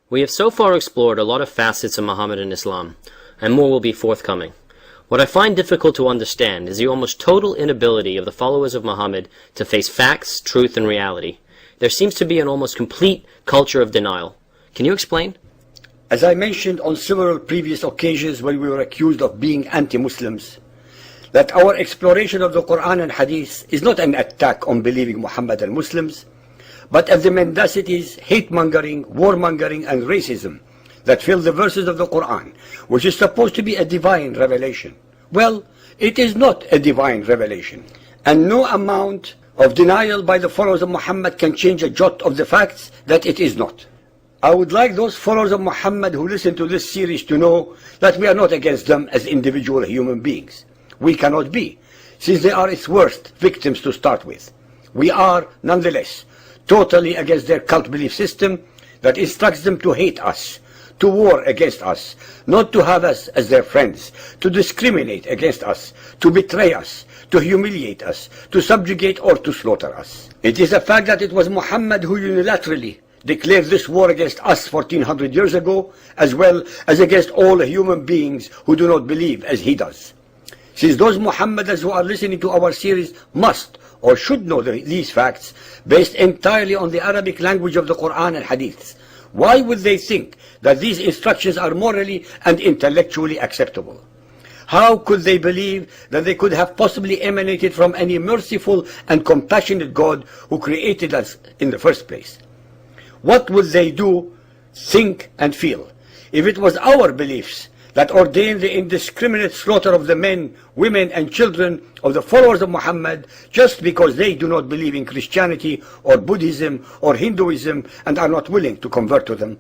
We have so far explored a lot of facets of Muhammadan Islam, and more will be forthcoming. What I find difficult to understand is the almost total inability of the followers of Muhammad to face facts, truth, and reality. There seems to be an almost complete culture of denial. Can you explain? As I mentioned on several previous occasions when we were accused of being anti-Muslims, that our exploration of the Quran and Hadith is not an attack on believing Muhammadan Muslims, but of the mendacities, hate-mongering, war-mongering, and racism that fill the verses of the Quran, which is supposed to be a divine revelation. Well, it is not a divine revelation, and no amount of denial by the followers of Muhammad can change a jot of the facts that it is not. I would like those followers of Muhammad who listen to this series to know that we are not against them as individual human beings. We cannot be, since they are its worst victims to start with. We are, nonetheless, totally against their cult belief system that instructs them to hate us, to war against us, not to have us as their friends, to discriminate against us, to betray us, to humiliate us, to subjugate or to slaughter us. It is a fact that it was Muhammad who unilaterally declared this war against us 1400 years ago, as well as against all human beings who do not believe as he does. Since those Muhammadans who are listening to our series must or should know these facts based entirely on the Arabic language of the Quran and Hadith, why would they think that these instructions are morally and intellectually acceptable? How could they believe that they could have possibly emanated from any merciful and compassionate God who created us in the first place? What would they do, think, and feel if it was our beliefs that ordained the indiscriminate slaughter of the men, women, and children of the followers of Muhammad just because they do not believe in Christianity or Buddhism or Hinduism and are not willing to convert to them?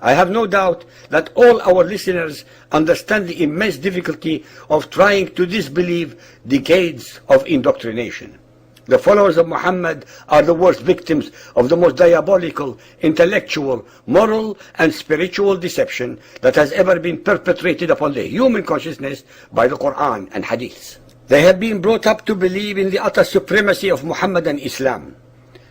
I have no doubt that all our listeners understand the immense difficulty of trying to disbelieve decades of indoctrination. The followers of Muhammad are the worst victims of the most diabolical, intellectual, moral, and spiritual deception that has ever been perpetrated upon the human consciousness by the Quran and Hadith. They have been brought up to believe in the utter supremacy of Muhammadan Islam.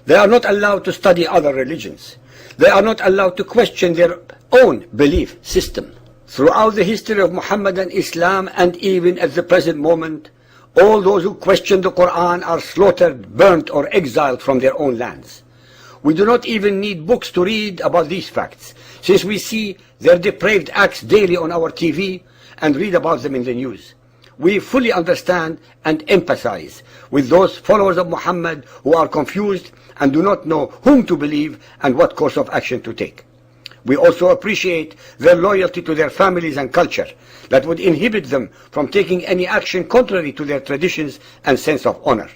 They are not allowed to study other religions. They are not allowed to question their own belief system. Throughout the history of Muhammadan Islam and even at the present moment, all those who question the Quran are slaughtered, burnt, or exiled from their own lands. We do not even need books to read about these facts, since we see their depraved acts daily on our TV and read about them in the news. We fully understand and empathize with those followers of Muhammad who are confused and do not know whom to believe and what course of action to take. We also appreciate their loyalty to their families and culture that would inhibit them from taking any action contrary to their traditions and sense of honor.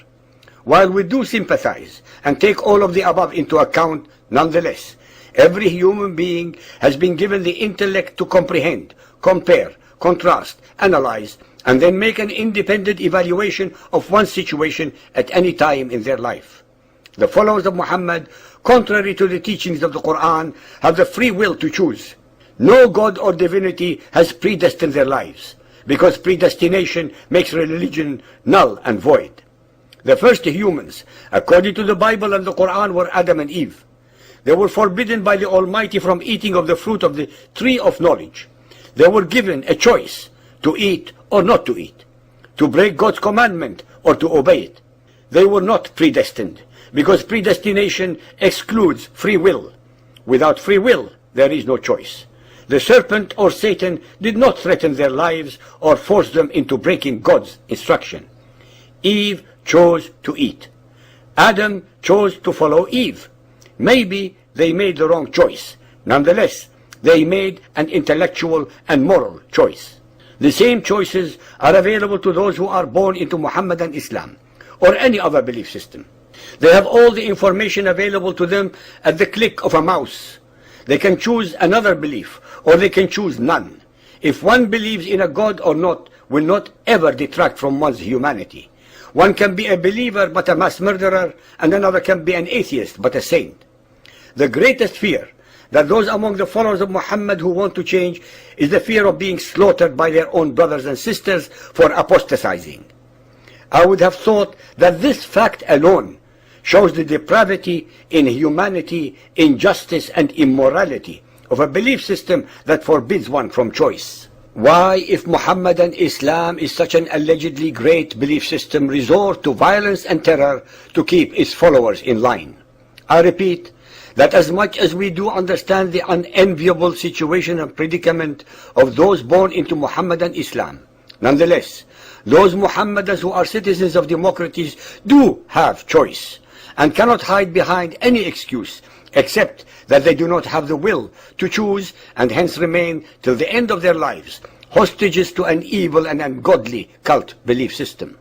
While we do sympathize and take all of the above into account, nonetheless, every human being has been given the intellect to comprehend, compare, contrast, analyze, and then make an independent evaluation of one's situation at any time in their life. The followers of Muhammad, contrary to the teachings of the Quran, have the free will to choose. No God or divinity has predestined their lives, because predestination makes religion null and void. The first humans, according to the Bible and the Quran, were Adam and Eve. They were forbidden by the Almighty from eating of the fruit of the tree of knowledge. They were given a choice to eat or not to eat, to break God's commandment or to obey it. They were not predestined, because predestination excludes free will. Without free will, there is no choice. The serpent or Satan did not threaten their lives or force them into breaking God's instruction. Eve chose to eat. Adam chose to follow Eve. Maybe they made the wrong choice. Nonetheless, they made an intellectual and moral choice. The same choices are available to those who are born into Muhammadan Islam or any other belief system. They have all the information available to them at the click of a mouse. They can choose another belief, or they can choose none. If one believes in a God or not will not ever detract from one's humanity. One can be a believer but a mass murderer, and another can be an atheist but a saint. The greatest fear that those among the followers of Muhammad who want to change is the fear of being slaughtered by their own brothers and sisters for apostatizing. I would have thought that this fact alone shows the depravity, inhumanity, injustice, and immorality of a belief system that forbids one from choice? Why, if Muhammadan Islam is such an allegedly great belief system, resort to violence and terror to keep its followers in line? I repeat that as much as we do understand the unenviable situation and predicament of those born into Muhammadan Islam, nonetheless, those Muhammadans who are citizens of democracies do have choice and cannot hide behind any excuse except that they do not have the will to choose and hence remain till the end of their lives hostages to an evil and ungodly cult belief system.